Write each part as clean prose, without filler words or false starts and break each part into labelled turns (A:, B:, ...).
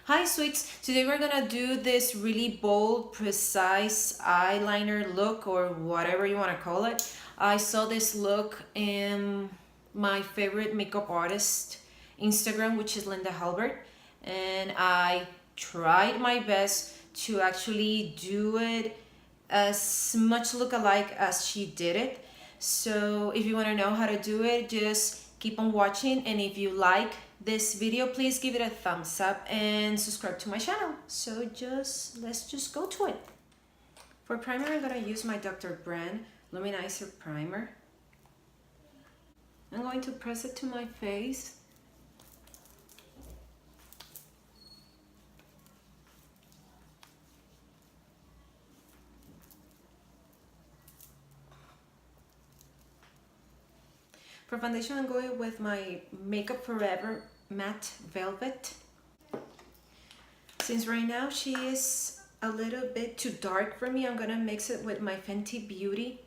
A: Hi sweets, today we're gonna do this really bold, precise eyeliner look or whatever you wanna call it. I saw this look in my favorite makeup artist Instagram, which is Linda Halbert, and I tried my best to actually do it as much look-alike as she did it. So if you want to know how to do it, just keep on watching, and if you like this video, please give it a thumbs up and subscribe to my channel. So let's just go to it. For primer, I'm gonna use my Dr. Brandt Luminizer primer. I'm going to press it to my face. For foundation, I'm going with my Makeup Forever Matte Velvet. Since right now she is a little bit too dark for me, I'm gonna mix it with my Fenty Beauty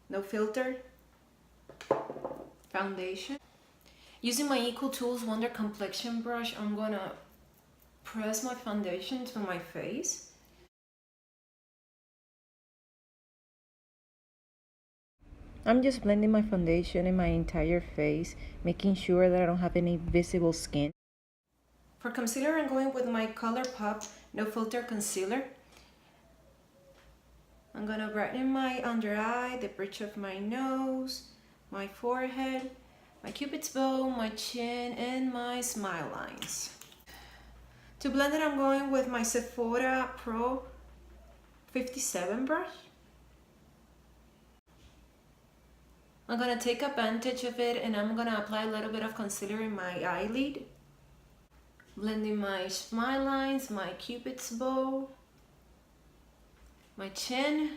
A: No Filter foundation. Using my Equal Tools Wonder Complexion brush, I'm gonna press my foundation to my face. I'm just blending my foundation in my entire face, making sure that I don't have any visible skin. For concealer, I'm going with my ColourPop No Filter Concealer. I'm gonna brighten my under eye, the bridge of my nose, my forehead, my cupid's bow, my chin, and my smile lines. To blend it, I'm going with my Sephora Pro 57 brush. I'm gonna take advantage of it and I'm gonna apply a little bit of concealer in my eyelid. Blending my smile lines, my cupid's bow, my chin,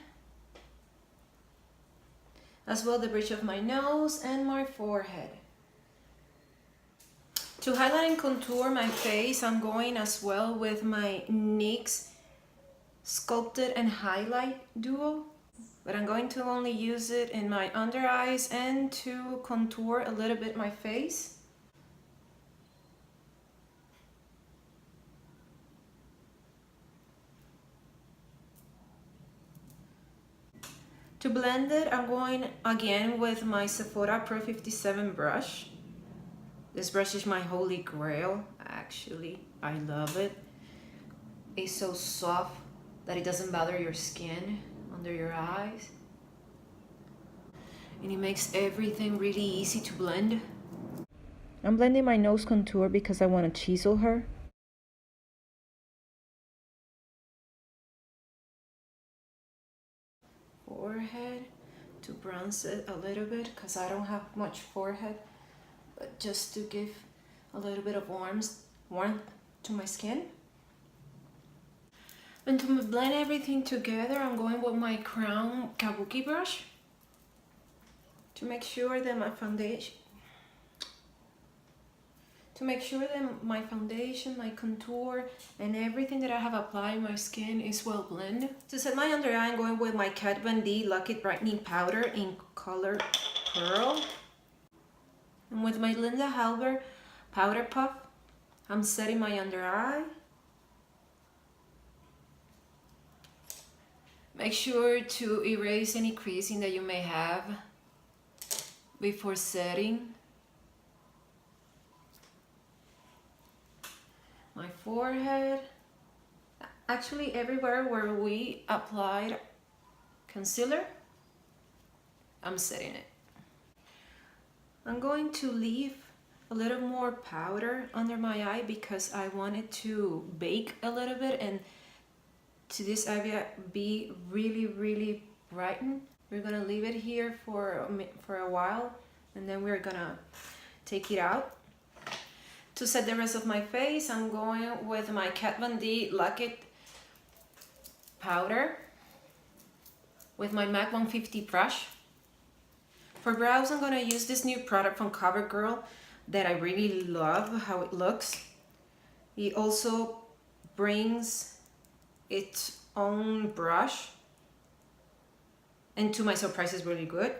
A: as well the bridge of my nose and my forehead. To highlight and contour my face, I'm going as well with my NYX Sculpted and Highlight Duo. But I'm going to only use it in my under eyes and to contour a little bit my face. To blend it, I'm going again with my Sephora Pro 57 brush. This brush is my holy grail, actually. I love it. It's so soft that it doesn't bother your skin under your eyes, and it makes everything really easy to blend. I'm blending my nose contour because I want to chisel her. Forehead, to bronze it a little bit because I don't have much forehead, but just to give a little bit of warmth to my skin. And to blend everything together, I'm going with my Crown Kabuki brush to make sure that my foundation, my contour, and everything that I have applied my skin is well blended. To set my under eye, I'm going with my Kat Von D Lock It Brightening Powder in color Pearl. And with my Linda Halbert Powder Puff, I'm setting my under eye. Make sure to erase any creasing that you may have before setting. My forehead, actually everywhere where we applied concealer, I'm setting it. I'm going to leave a little more powder under my eye because I want it to bake a little bit and to this area be really brightened. We're gonna leave it here for a while and then we're gonna take it out. To set the rest of my face, I'm going with my Kat Von D Lock It powder with my MAC 150 brush. For brows, I'm gonna use this new product from CoverGirl that I really love how it looks. It also brings its own brush, and to my surprise is really good.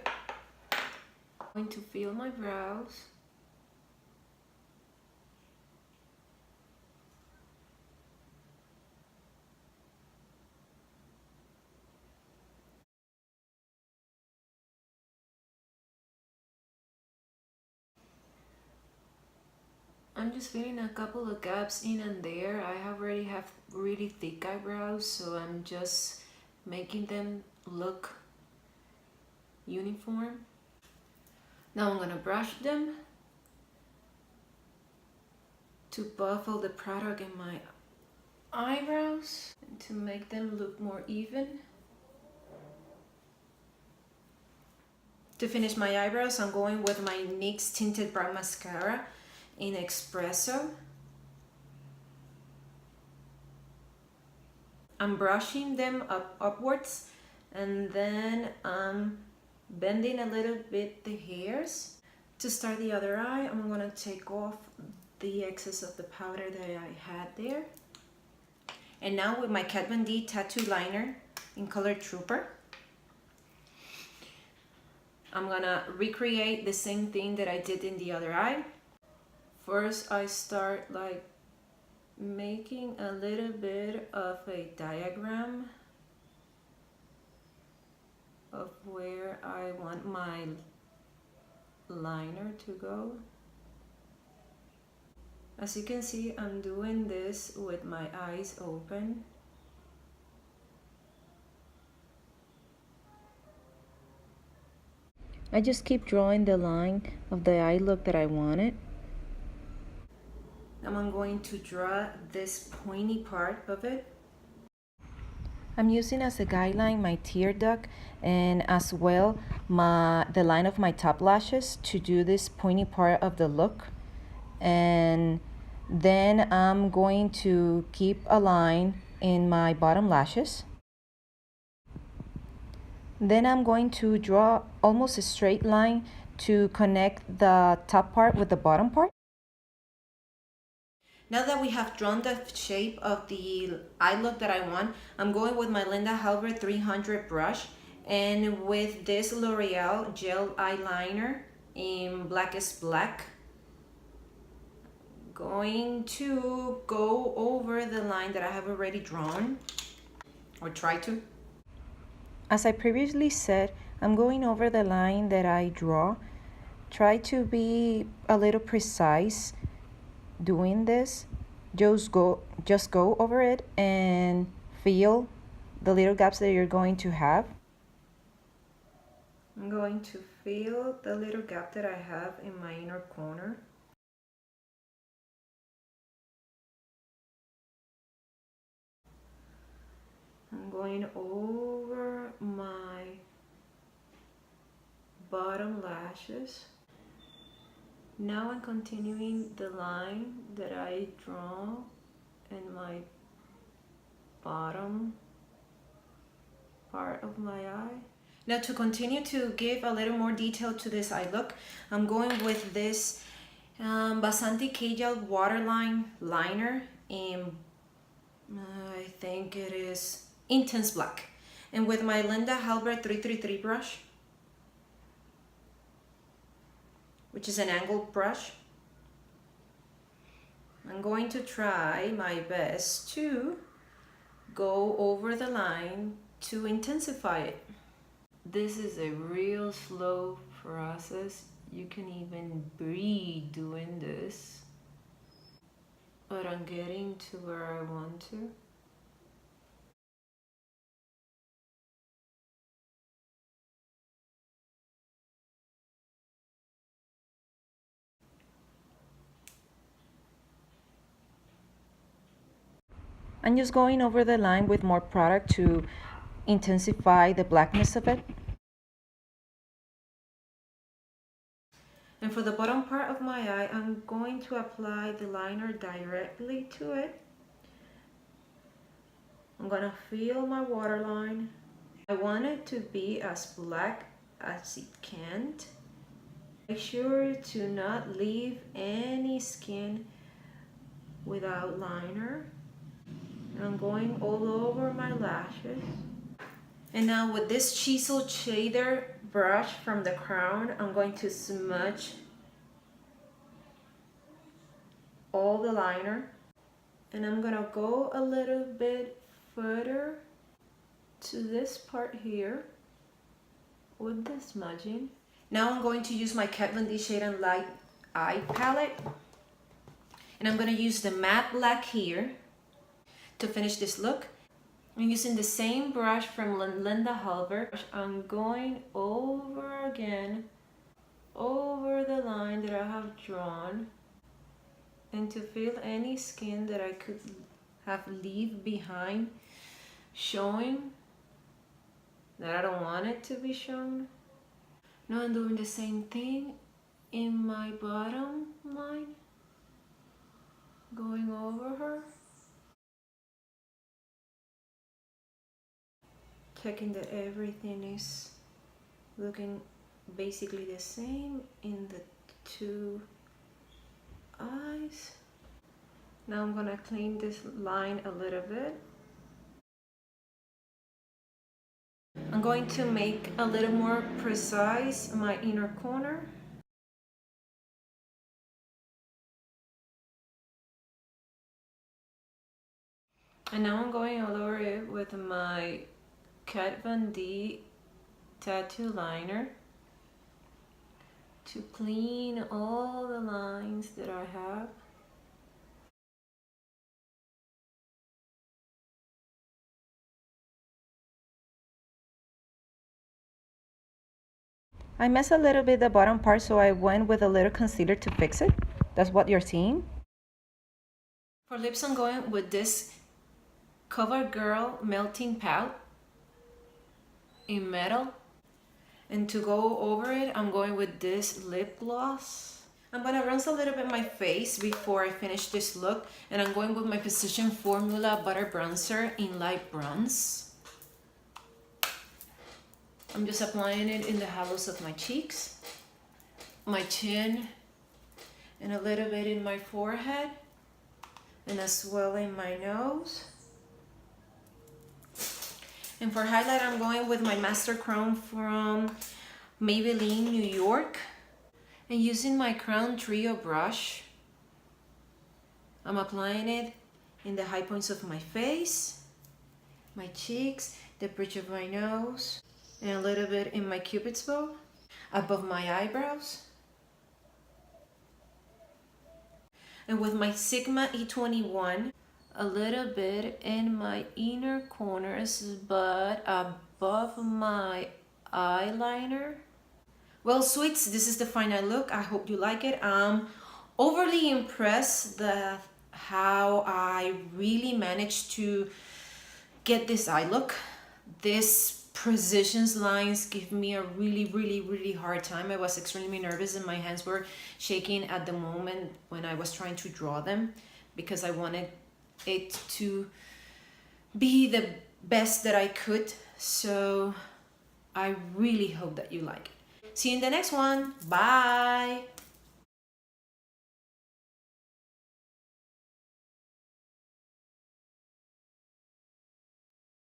A: I'm going to fill my brows. I'm just filling a couple of gaps in and there. I already have really thick eyebrows, so I'm just making them look uniform. Now I'm gonna brush them to buff all the product in my eyebrows and to make them look more even. To finish my eyebrows, I'm going with my NYX Tinted Brow Mascara in Expresso. I'm brushing them upwards, and then I'm bending a little bit the hairs. To start the other eye, I'm gonna take off the excess of the powder that I had there. And now with my Kat Von D tattoo liner in color Tropper, I'm gonna recreate the same thing that I did in the other eye. First, I start like making a little bit of a diagram of where I want my liner to go. As you can see, I'm doing this with my eyes open. I just keep drawing the line of the eye look that I wanted. Now I'm going to draw this pointy part of it. I'm using as a guideline my tear duct and as well the line of my top lashes to do this pointy part of the look. And then I'm going to keep a line in my bottom lashes. Then I'm going to draw almost a straight line to connect the top part with the bottom part. Now that we have drawn the shape of the eye look that I want, I'm going with my Linda Halbert 300 brush and with this L'Oreal gel eyeliner in Blackest Black. Going to go over the line that I have already drawn, or try to. As I previously said, I'm going over the line that I draw. Try to be a little precise doing this. Just go over it and feel the little gaps that you're going to have. I'm going to feel the little gap that I have in my inner corner. I'm going over my bottom lashes. Now I'm continuing the line that I draw in my bottom part of my eye. Now to continue to give a little more detail to this eye look, I'm going with this Vasanti Kajal Waterline liner in, I think it is Intense Black. And with my Linda Halbert 333 brush, which is an angled brush, I'm going to try my best to go over the line to intensify it. This is a real slow process. You can even breathe doing this, but I'm getting to where I want to. I'm just going over the line with more product to intensify the blackness of it. And for the bottom part of my eye, I'm going to apply the liner directly to it. I'm gonna feel my waterline. I want it to be as black as it can. Make sure to not leave any skin without liner. And I'm going all over my lashes. And now with this chisel shader brush from the crown, I'm going to smudge all the liner. And I'm gonna go a little bit further to this part here with the smudging. Now I'm going to use my Kat Von D Shade and Light Eye palette. And I'm gonna use the matte black here to finish this look. I'm using the same brush from Linda Halbert. I'm going over again, over the line that I have drawn, and to fill any skin that I could have leave behind, showing that I don't want it to be shown. Now I'm doing the same thing in my bottom line, going over her. Checking that everything is looking basically the same in the two eyes. Now I'm gonna clean this line a little bit. I'm going to make a little more precise my inner corner. And now I'm going all over it with my Kat Von D tattoo liner to clean all the lines that I have. I messed a little bit the bottom part, so I went with a little concealer to fix it. That's what you're seeing. For lips, I'm going with this CoverGirl Melting Pout in metal. And to go over it, I'm going with this lip gloss. I'm gonna bronze a little bit my face before I finish this look, and I'm going with my Precision Formula Butter Bronzer in light bronze. I'm just applying it in the hollows of my cheeks, my chin, and a little bit in my forehead, and as well in my nose. And for highlight, I'm going with my Master Chrome from Maybelline, New York. And using my Crown Trio brush, I'm applying it in the high points of my face, my cheeks, the bridge of my nose, and a little bit in my Cupid's bow, above my eyebrows. And with my Sigma E21, a little bit in my inner corners, but above my eyeliner. Well, sweets, this is the final look. I hope you like it. I'm overly impressed that how I really managed to get this eye look. This precision lines give me a really hard time. I was extremely nervous and my hands were shaking at the moment when I was trying to draw them, because I wanted it to be the best that I could. So I really hope that you like it. See you in the next one. Bye.